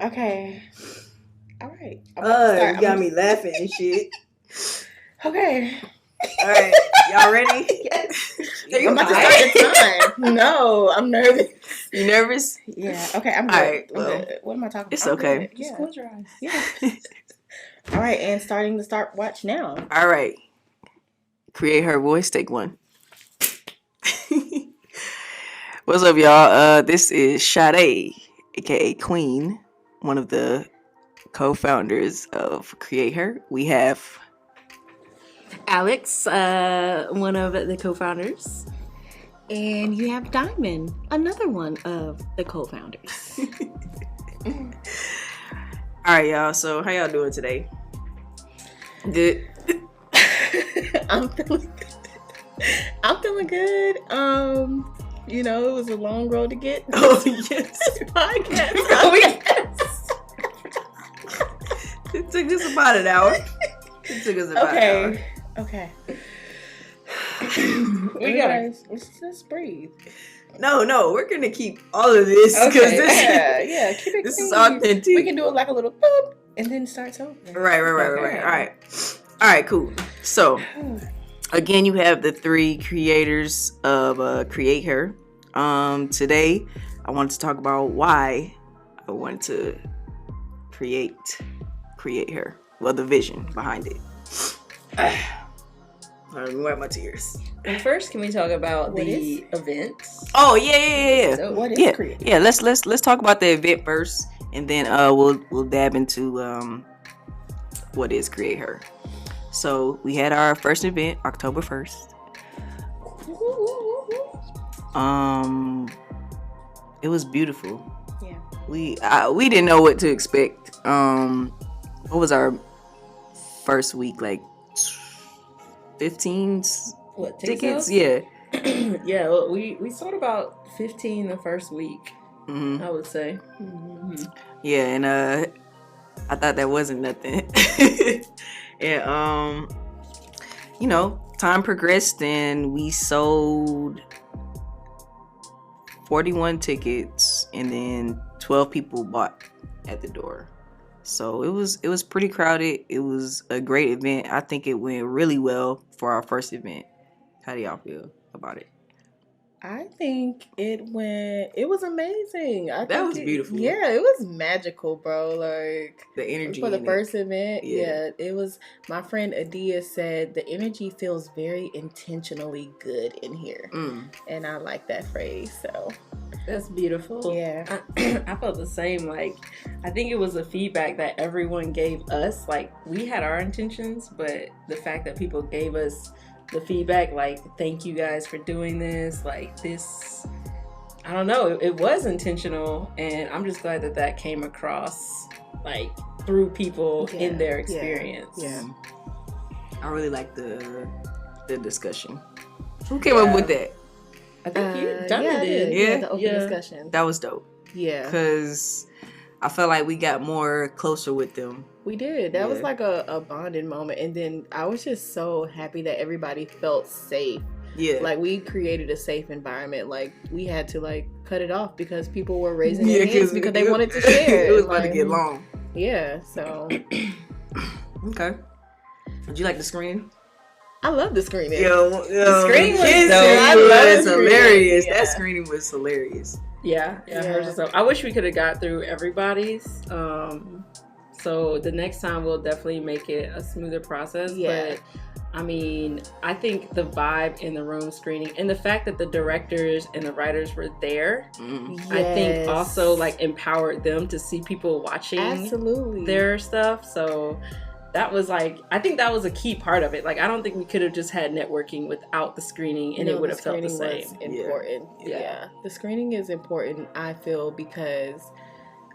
Okay. All right. You got me laughing and shit. Okay. All right. Y'all ready? Yes. I'm about to start the time. No, I'm nervous. You nervous? Yeah. Okay, I'm good. All right. I'm good. What am I talking about? It's okay. Good. Just close your eyes. Yeah. All right, and starting the start watch now. All right. Create her voice. Take one. What's up, y'all? This is Sade, aka Queen, one of the co-founders of Create Her. We have Alex, one of the co-founders. And you have Diamond, another one of the co-founders. All right, y'all. So how y'all doing today? Good. I'm feeling good. You know, it was a long road to get this podcast. Oh, yes. It took us about an hour. Okay. We gotta let's just breathe. No, we're gonna keep all of this because yeah, keep it this clean. is authentic. We can do it like a little boop and then start over. Right. All right, cool. So again, you have the three creators of Create Her. Today I wanted to talk about why I wanted to create Her. Well, the vision behind it. Let me wipe my tears. And first, can we talk about the events? Oh yeah. So what is Create? Yeah, let's talk about the event first, and then we'll dab into what is Create Her. So we had our first event October 1st. It was beautiful. Yeah. We didn't know what to expect. What was our first week, like 15 tickets? Yeah. Yeah, well, we sold about 15 the first week. Mm-hmm. I would say. Mm-hmm. Yeah, and I thought that wasn't nothing. And you know, time progressed and we sold 41 tickets, and then 12 people bought at the door. So it was pretty crowded. It was a great event. I think it went really well for our first event. How do y'all feel about it? I think it was amazing. That was beautiful. Yeah, it was magical, bro. Like the energy for the first event. Yeah, it was. My friend Adia said the energy feels very intentionally good in here. And I like that phrase. So that's beautiful. Yeah. I felt the same. Like, I think it was the feedback that everyone gave us. Like, we had our intentions, but the fact that people gave us the feedback, like, thank you guys for doing this, like, this, I don't know, it was intentional, and I'm just glad that came across, like, through people in their experience. Yeah. I really like the discussion. Who came up with that? I think you did. Yeah, the open discussion. That was dope. Yeah. Because I felt like we got more closer with them. We did. That was like a bonding moment. And then I was just so happy that everybody felt safe. Yeah. Like, we created a safe environment. Like, we had to, like, cut it off because people were raising their hands because they wanted to share. It was about to get long. Yeah, so. Okay. Did you like the screening? I love the screening. The screening was dope. I love It was hilarious. Yeah. That screening was hilarious. Yeah. I wish we could have got through everybody's. So the next time we'll definitely make it a smoother process. Yeah. But I mean, I think the vibe in the room screening and the fact that the directors and the writers were there, I think also like empowered them to see people watching their stuff. So that was like, I think that was a key part of it. Like, I don't think we could have just had networking without the screening, and it would have felt the same. Important. Yeah. The screening is important, I feel, because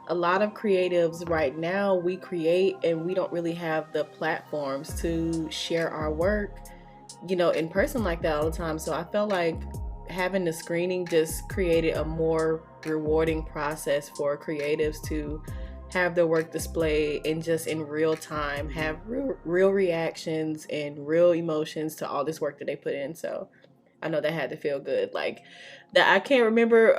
a lot of creatives right now, we create and we don't really have the platforms to share our work, you know, in person like that all the time. So I felt like having the screening just created a more rewarding process for creatives to have their work displayed and just in real time have real reactions and real emotions to all this work that they put in. So I know that had to feel good. Like that, I can't remember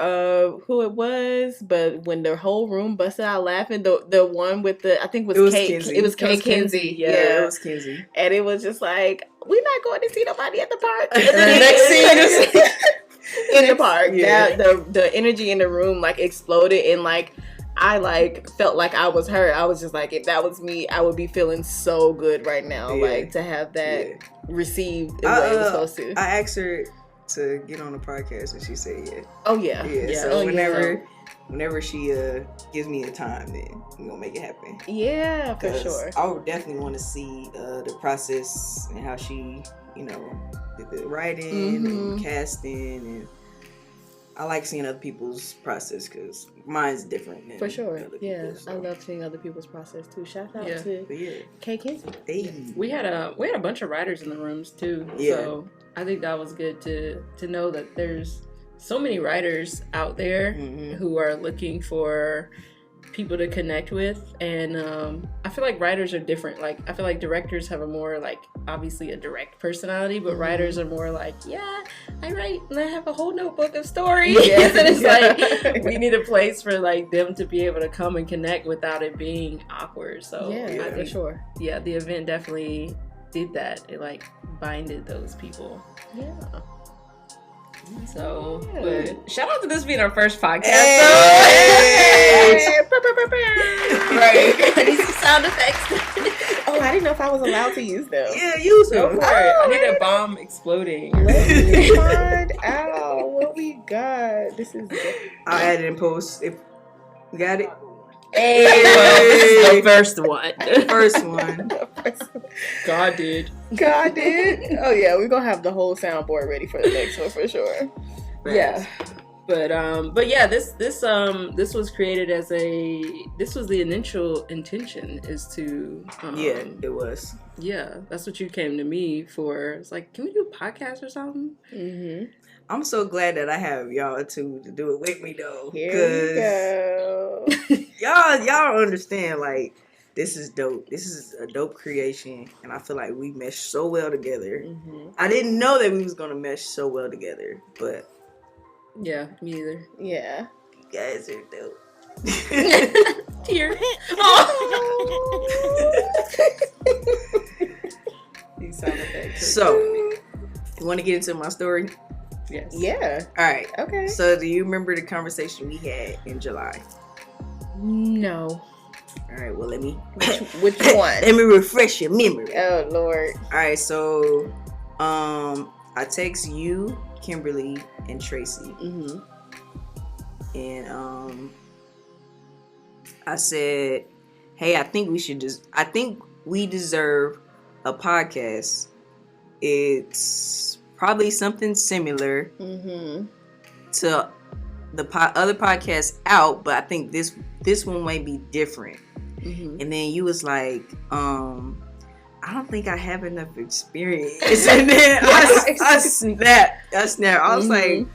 who it was, but when the whole room busted out laughing, the one with I think it was Kate. Kenzie. It was Kate Kinsey. Yeah, it was Kenzie. And it was just like, we're not going to see nobody at the park. And the next scene is in the park. Yeah. The energy in the room like exploded, and like I like felt like I was her. I was just like, if that was me, I would be feeling so good right now. Yeah. Like to have that received the way it was supposed to. I asked her to get on the podcast and she said yeah. Oh yeah. Yeah. So whenever she gives me a time, then we're gonna make it happen. Yeah, for sure. I would definitely want to see the process and how she, did the writing and casting, and I like seeing other people's process because mine's different. Than for sure. Other Yeah, people's, so. I love seeing other people's process too. Shout out to Kate Kinsey. Hey. We had a bunch of writers in the rooms too. Yeah. So I think that was good to know that there's so many writers out there who are looking for people to connect with, and I feel like writers are different. Like I feel like directors have a more like obviously a direct personality, but writers are more like, yeah, I write and I have a whole notebook of stories. And it's like we need a place for like them to be able to come and connect without it being awkward. So for sure. Yeah, the event definitely did that. It like binded those people. Yeah. So, but shout out to this being our first podcast. Hey! Right. I need some sound effects. Oh, I didn't know if I was allowed to use them. Yeah, use Go them. for it. I need a bomb exploding. Let me find out what we got. This is I'll add it in post if you got it. Hey, this is the first one. First one. God did. Oh yeah, we're gonna have the whole soundboard ready for the next one for sure. Yeah. But yeah, this was created as this was the initial intention is to yeah, it was. Yeah, that's what you came to me for. It's like, can we do a podcast or something? Mm-hmm. I'm so glad that I have y'all two to do it with me though. Here we go. y'all don't understand, like, this is dope. This is a dope creation, and I feel like we meshed so well together. Mm-hmm. I didn't know that we was gonna mesh so well together, but yeah, me either. Yeah, you guys are dope. Tear. These sound effects. So, you want to get into my story? Yes. Yeah. All right. Okay. So, do you remember the conversation we had in July? No. All right. Well, let me. Which one? Let me refresh your memory. Oh Lord. All right. So, I text you, Kimberly, and Tracy, Mm-hmm. and I said, "Hey, I think we deserve a podcast. It's probably something similar to the other podcasts out, but I think this one might be different." Mm-hmm. And then you was like, I don't think I have enough experience. And then I snapped. I was like,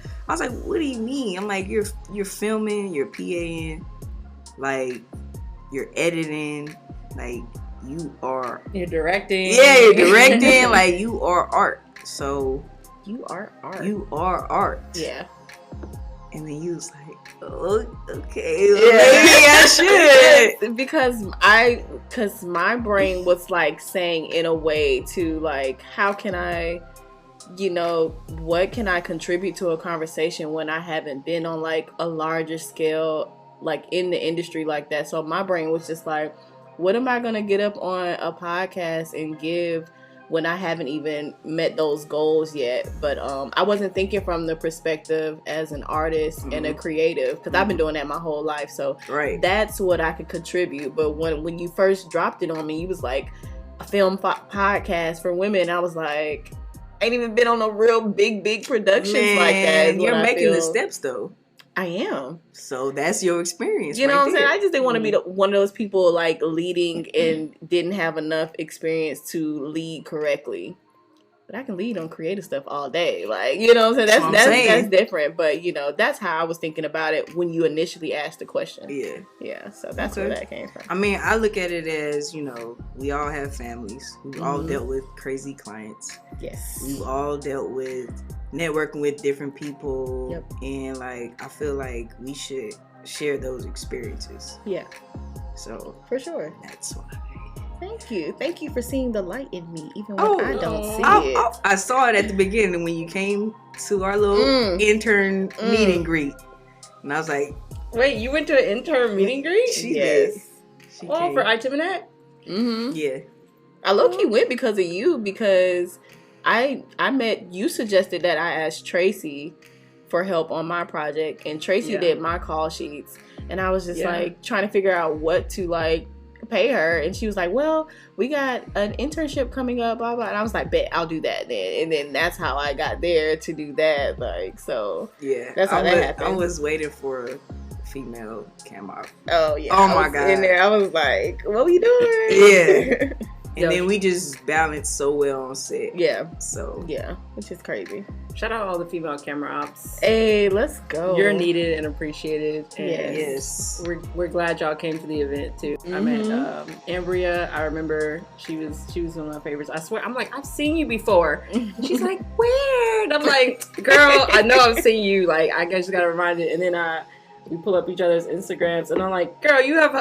what do you mean? I'm like, you're filming, you're PAing, like you're editing, like you're directing. Yeah, you're directing, like you are art. So you are art. You are art. Yeah. And then you was like, oh, okay, maybe I should. Because my brain was like saying in a way to like, how can I, what can I contribute to a conversation when I haven't been on like a larger scale, like in the industry like that. So my brain was just like, what am I going to get up on a podcast and give when I haven't even met those goals yet? But I wasn't thinking from the perspective as an artist and a creative, because I've been doing that my whole life. So that's what I could contribute. But when you first dropped it on me, you was like, a film podcast for women. I was like, I ain't even been on no real big productions like that. You're making the steps though. I am. So that's your experience. You know what I'm saying? I just didn't want to be one of those people like leading and didn't have enough experience to lead correctly. But I can lead on creative stuff all day. Like, you know what I'm saying? That's different. But, that's how I was thinking about it when you initially asked the question. Yeah. Yeah. So that's where that came from. I mean, I look at it as, we all have families. We've all dealt with crazy clients. Yes. We've all dealt with networking with different people. Yep. And like I feel like we should share those experiences. Yeah. So For sure. that's why. Thank you for seeing the light in me, even when I don't see it. I saw it at the beginning when you came to our little intern meet and greet, and I was like, "Wait, you went to an intern meet and greet?" She did. She came. For Item and That. Mm-hmm. Yeah. I low-key went because of you, because I met you. Suggested that I asked Tracy for help on my project, and Tracy did my call sheets, and I was just like trying to figure out what to like pay her, and she was like, well, we got an internship coming up, blah blah, and I was like, bet, I'll do that then. And then that's how I got there to do that. Like, so yeah, that's how that happened. I was waiting for a female camera. Oh yeah. Oh my god. In there I was like, what were you doing? Yeah. And then we just balanced so well on set. Yeah. So yeah, which is crazy. Shout out all the female camera ops. Hey, let's go. You're needed and appreciated. And yes. We're glad y'all came to the event too. I met Ambria. I remember she was one of my favorites. I swear, I'm like, I've seen you before. She's like, where? And I'm like, girl, I know I've seen you. Like, I just got reminded. And then we pull up each other's Instagrams, and I'm like, girl, you have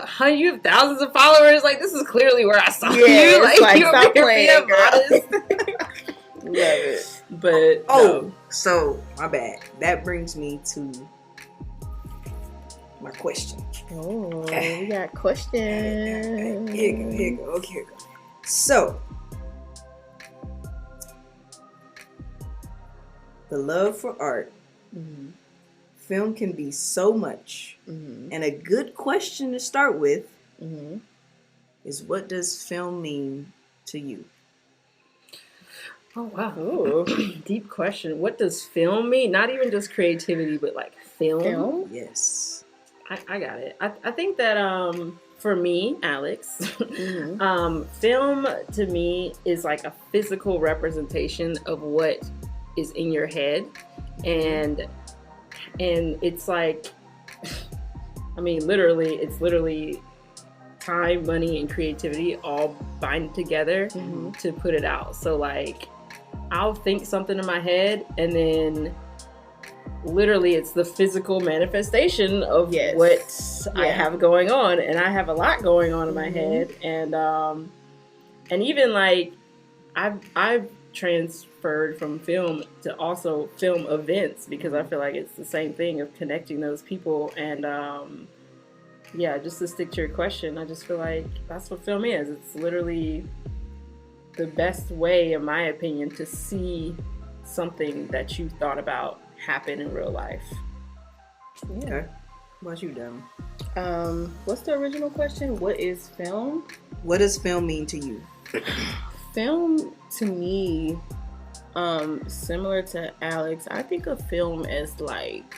thousands of followers. Like, this is clearly where I saw you. Like you stop playing, girl. Love it. But so my bad. That brings me to my question. Oh, we got questions. Here you go. Okay, here you go. So, the love for art. Mm-hmm. Film can be so much. Mm-hmm. And a good question to start with Mm-hmm. is, what does film mean to you? Oh, wow. Ooh. Deep question. What does film mean? Not even just creativity, but like film? Yes. I got it. I think that for me, Alex, Mm-hmm. film to me is like a physical representation of what is in your head. And it's like, I mean, it's literally time, money, and creativity all bind together to put it out. So like, I'll think something in my head, and then literally it's the physical manifestation of what I have going on. And I have a lot going on in my head. And even like, I've transferred from film to also film events, because I feel like it's the same thing of connecting those people. And just to stick to your question, I just feel like that's what film is. It's literally the best way, in my opinion, to see something that you thought about happen in real life. Yeah. Okay. What about you, Devin? What's the original question? What is film? What does film mean to you? Film to me, similar to Alex, I think of film as like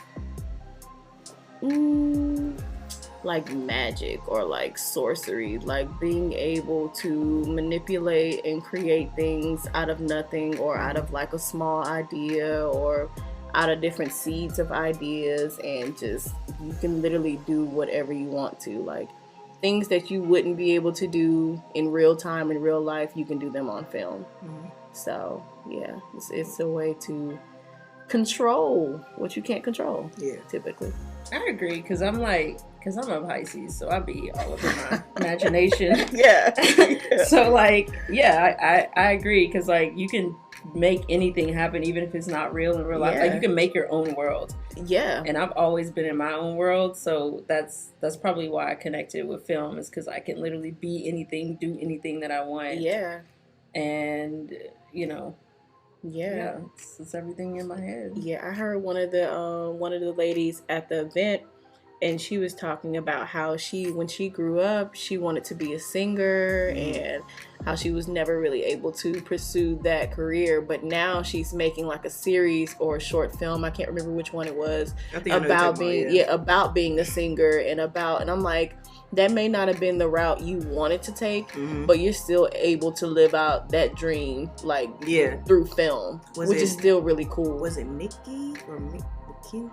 magic or like sorcery, like being able to manipulate and create things out of nothing, or out of like a small idea, or out of different seeds of ideas, and just you can literally do whatever you want to. Like things that you wouldn't be able to do in real time, in real life, you can do them on film. So yeah, it's a way to control what you can't control. Yeah, typically. I agree, because I'm a Pisces, so I be all up in my imagination. Yeah. So like, yeah, I agree, because like you can make anything happen, even if it's not real in real life. Like you can make your own world. Yeah. And I've always been in my own world, so that's probably why I connected with film, is because I can literally be anything, do anything that I want. Yeah. And yeah, it's everything in my head. Yeah, I heard one of the ladies at the event, and she was talking about how when she grew up, she wanted to be a singer, and how she was never really able to pursue that career. But now she's making like a series or a short film, I can't remember which one it was, about being a singer, and I'm like, that may not have been the route you wanted to take, but you're still able to live out that dream, like through film, which is still really cool. Was it Nikki or Mickey?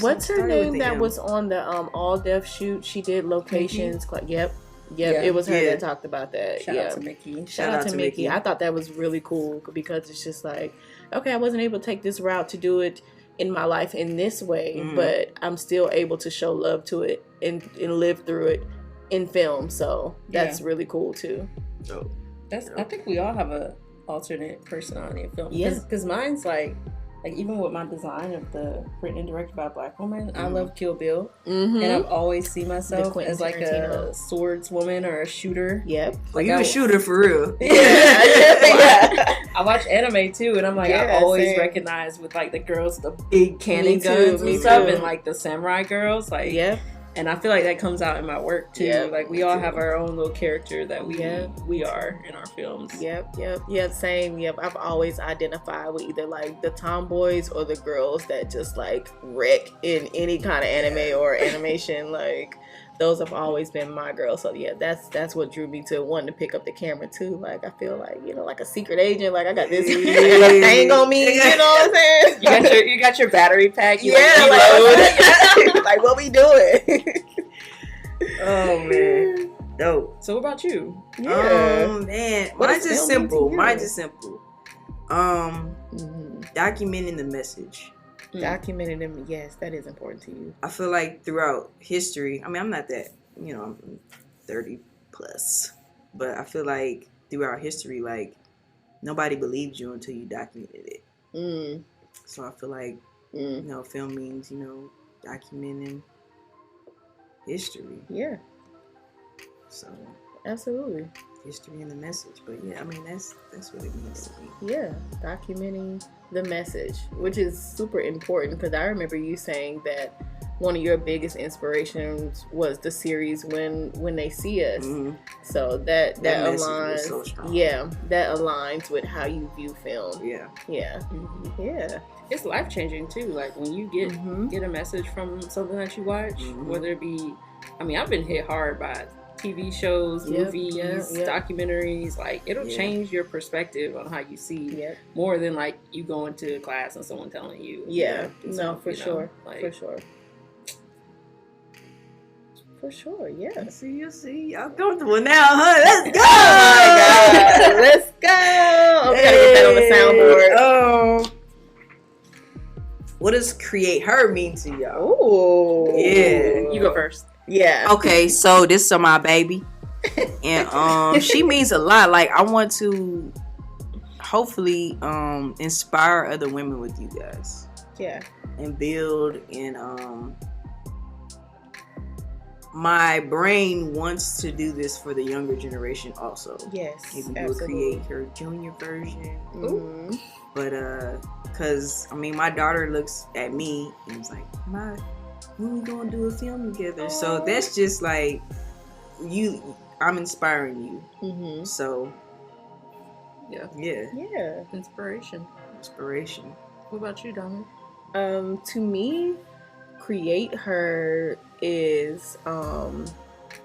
What's her name that was on the All Deaf shoot? She did locations. Yep. Yep, it was her that talked about that. Shout out to Mickey. Shout out to Mickey. I thought that was really cool because it's just like, okay, I wasn't able to take this route to do it in my life in this way, but I'm still able to show love to it and live through it in film. So that's really cool too. Dope. I think we all have a alternate personality in film. Yeah. Because mine's like even with my design of the written and directed by a Black woman, I love Kill Bill, and I've always seen myself as like a swordswoman or a shooter. Yep. Like you a shooter for real. Yeah. I watch anime too, and I'm like, I always recognize with like the girls, the big cannon guns and stuff, and like the samurai girls, like And I feel like that comes out in my work too. Yep, like we all have our own little character that we are in our films. Yep, same. Yep, I've always identified with either like the tomboys or the girls that just like wreck in any kind of anime or animation. Like those have always been my girls. So yeah, that's what drew me to wanting to pick up the camera too. Like I feel like, you know, like a secret agent. Like I got this thing on me. You know what I'm saying? You got your battery pack. Like what we doing? Oh man, dope. So what about you? Yeah. Man, mine's just simple. Documenting the message. Documenting them, yes, that is important to you. I feel like throughout history, I mean, I'm not that, you know, I'm 30 plus, but I feel like throughout history, like nobody believed you until you documented it. So I feel like, you know, film means, you know, documenting history. Yeah. So absolutely. History and the message. But yeah, I mean that's what it means to me. Yeah. Documenting the message, which is super important because I remember you saying that one of your biggest inspirations was the series When They See Us. So that aligns so that aligns with how you view film. Yeah. It's life changing too. Like when you get a message from something that you watch, whether it be, I mean, I've been hit hard by TV shows, movies, documentaries. Like it'll change your perspective on how you see more than like you going to a class and someone telling you. For sure. For sure, yeah. You see, y'all comfortable now, huh? Let's go! Oh my God, let's go! I'm gonna get that on the soundboard. What does create her mean to y'all? Ooh. Yeah. You go first. Yeah. Okay, so this is my baby. And she means a lot. Like I want to hopefully inspire other women with you guys. Yeah. And build and my brain wants to do this for the younger generation also. Yes. Maybe we'll create her junior version. But because I mean my daughter looks at me and is like, "Ma, when we gonna do a film together?" So that's just like I'm inspiring you. So yeah. Inspiration. What about you, Dominic? To me, create her is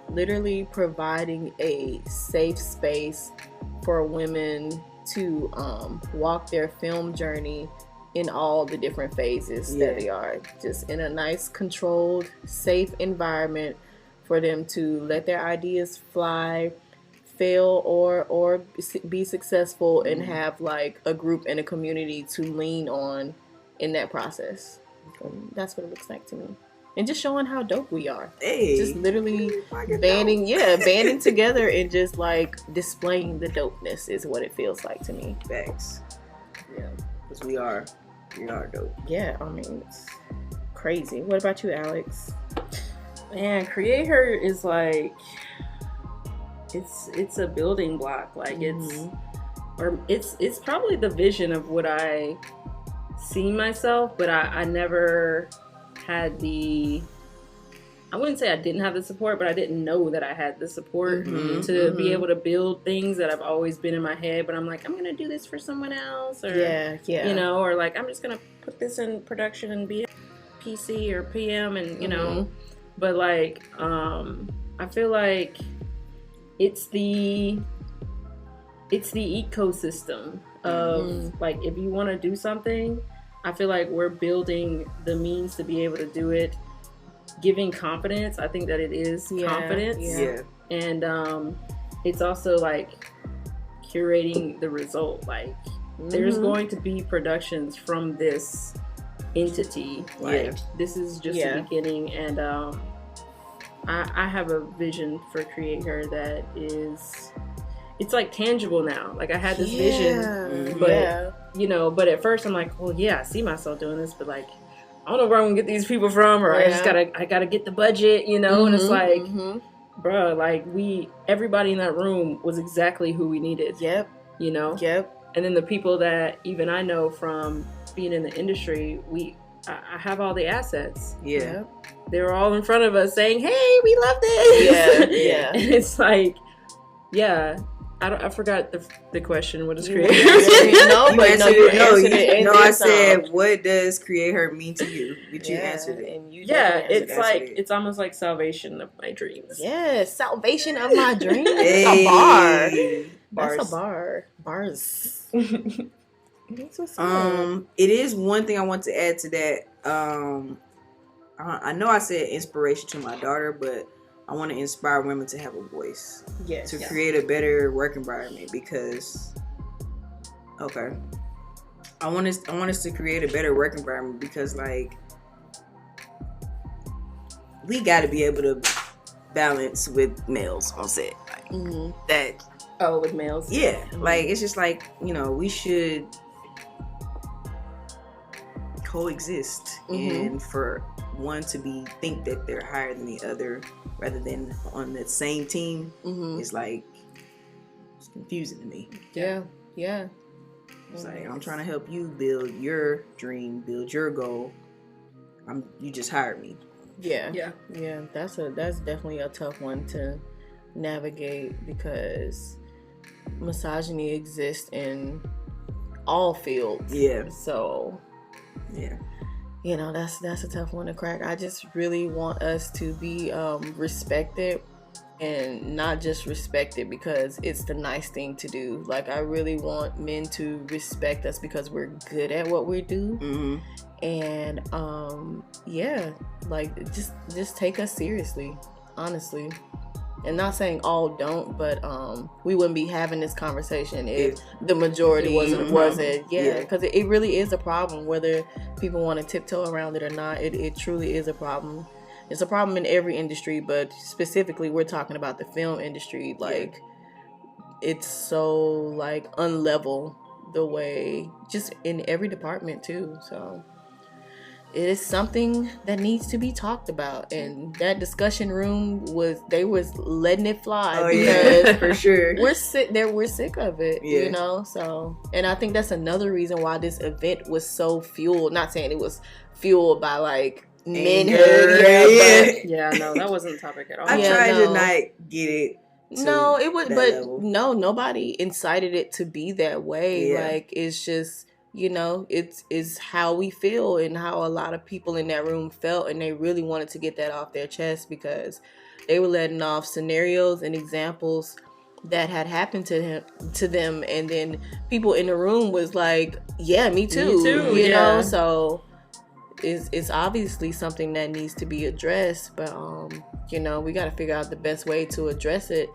literally providing a safe space for women to walk their film journey in all the different phases that they are, just in a nice, controlled, safe environment for them to let their ideas fly, fail or be successful, and have like a group and a community to lean on in that process. That's what it looks like to me. And just showing how dope we are. Just literally banding together and just like displaying the dopeness is what it feels like to me. Facts. Yeah, because we are dope. Yeah, I mean, it's crazy. What about you, Alex? Man, create her is like, it's a building block. Like it's probably the vision of what I see myself, but I never had I wouldn't say I didn't have the support, but I didn't know that I had the support to be able to build things that I've always been in my head. But I'm like, I'm going to do this for someone else. Or, you know, or like, I'm just going to put this in production and be a PC or PM and, you know. But like, I feel like it's the ecosystem of like, if you want to do something, I feel like we're building the means to be able to do it, giving confidence. I think that it is confidence. and it's also like curating the result. Like there's going to be productions from this entity. Like this is just the beginning, and I have a vision for Create Her that is, it's like tangible now. Like I had this vision, but you know, but at first I'm like, well, yeah, I see myself doing this, but like, I don't know where I'm gonna get these people from, or I gotta get the budget, you know. And it's like, bro, like everybody in that room was exactly who we needed. Yep. You know. Yep. And then the people that even I know from being in the industry, I have all the assets. Yeah. They were all in front of us saying, "Hey, we love this." Yeah. And it's like, yeah. I forgot the question. What is Create Her? I said, what does Create Her mean to you? But you answered it. And you it's like it's almost like salvation of my dreams. Yes, salvation of my dreams. Hey. That's a bar. That's a bar. Bars. It is one thing I want to add to that. I know I said inspiration to my daughter, but I want to inspire women to have a voice. Yes. To create a better work environment, because I want us to create a better work environment, because like we got to be able to balance with males on set. Like, that. Oh, with males. Yeah. Like it's just like, you know, we should coexist, and for one to think that they're higher than the other rather than on the same team is like, it's confusing to me. Yeah. It's like, I'm trying to help you build your dream, build your goal. You just hired me. Yeah. That's definitely a tough one to navigate, because misogyny exists in all fields. Yeah. So yeah. You know, that's a tough one to crack. I just really want us to be respected, and not just respected because it's the nice thing to do. Like, I really want men to respect us because we're good at what we do. And like just take us seriously, honestly. And not saying all don't, but we wouldn't be having this conversation if the majority wasn't. Because it really is a problem, whether people want to tiptoe around it or not. It truly is a problem. It's a problem in every industry, but specifically we're talking about the film industry. Like, it's so like unlevel the way, just in every department too. So it is something that needs to be talked about, and that discussion room was letting it fly. Because for sure we're sick of it, you know. So, and I think that's another reason why this event was so fueled. Not saying it was fueled by like menhood, no, that wasn't the topic at all. I tried to not get it. No, it was, but no, nobody incited it to be that way. Like, it's just, you know, it's how we feel and how a lot of people in that room felt, and they really wanted to get that off their chest because they were letting off scenarios and examples that had happened to them, and then people in the room was like, yeah, me too, you know. So it's obviously something that needs to be addressed, but you know, we got to figure out the best way to address it.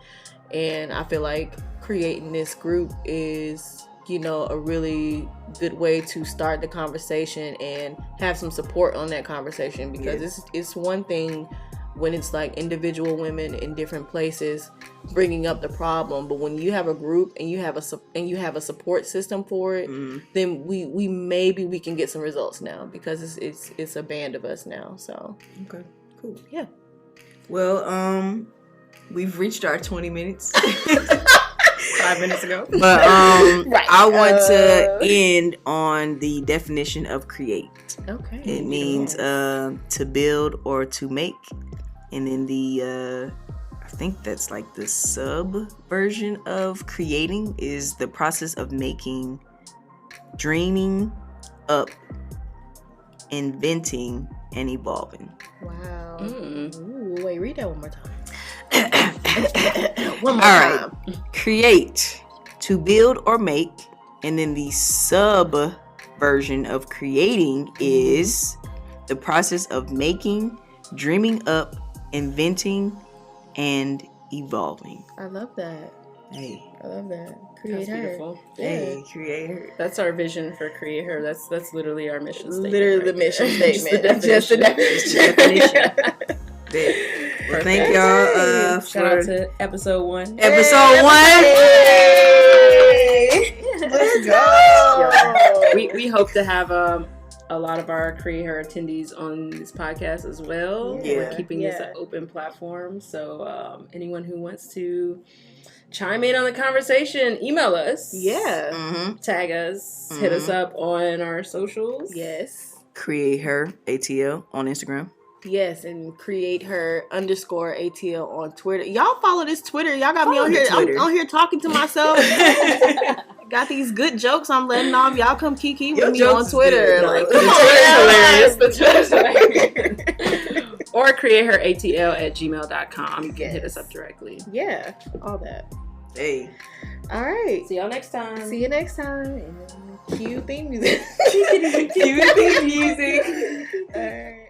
And I feel like creating this group is, you know, a really good way to start the conversation and have some support on that conversation, because it's one thing when it's like individual women in different places bringing up the problem, but when you have a group and you have a support system for it, then we maybe can get some results now, because it's a band of us now. So okay, cool. Yeah. Well, we've reached our 20 minutes. 5 minutes ago. But right. I want to end on the definition of create. Okay. It means to build or to make. And then the I think that's like the sub version of creating is the process of making, dreaming up, inventing, and evolving. Wow. Ooh, wait, read that one more time. One more time. Create, to build or make. And then the sub version of creating is the process of making, dreaming up, inventing, and evolving. I love that. Hey. I love that. Create That's her. beautiful. Hey, create her. That's our vision for Create Her. That's literally our mission statement. Literally the right mission there. statement. Just the definition. Well, thank y'all Shout out for to episode 1. episode 1. Let's go. We hope to have a lot of our Create Her attendees on this podcast as well. Yeah. We're keeping this an open platform. So anyone who wants to chime in on the conversation, email us. Yeah. Mm-hmm. Tag us. Hit us up on our socials. Yes. Create her ATL on Instagram. Yes, and create her _ATL on Twitter. Y'all follow this Twitter. Y'all got me Follow on the here. Twitter. I'm on here talking to myself. Got these good jokes I'm letting off. Y'all come kiki with Your me jokes on is Twitter. good. Like, The come on, Twitter's hilarious. y'all. The Twitter's hilarious. Or createheratl@gmail.com. You can hit us up directly. Yeah, all that. Hey. All right. See y'all next time. See you next time. And cue theme music. Cue the music. All right.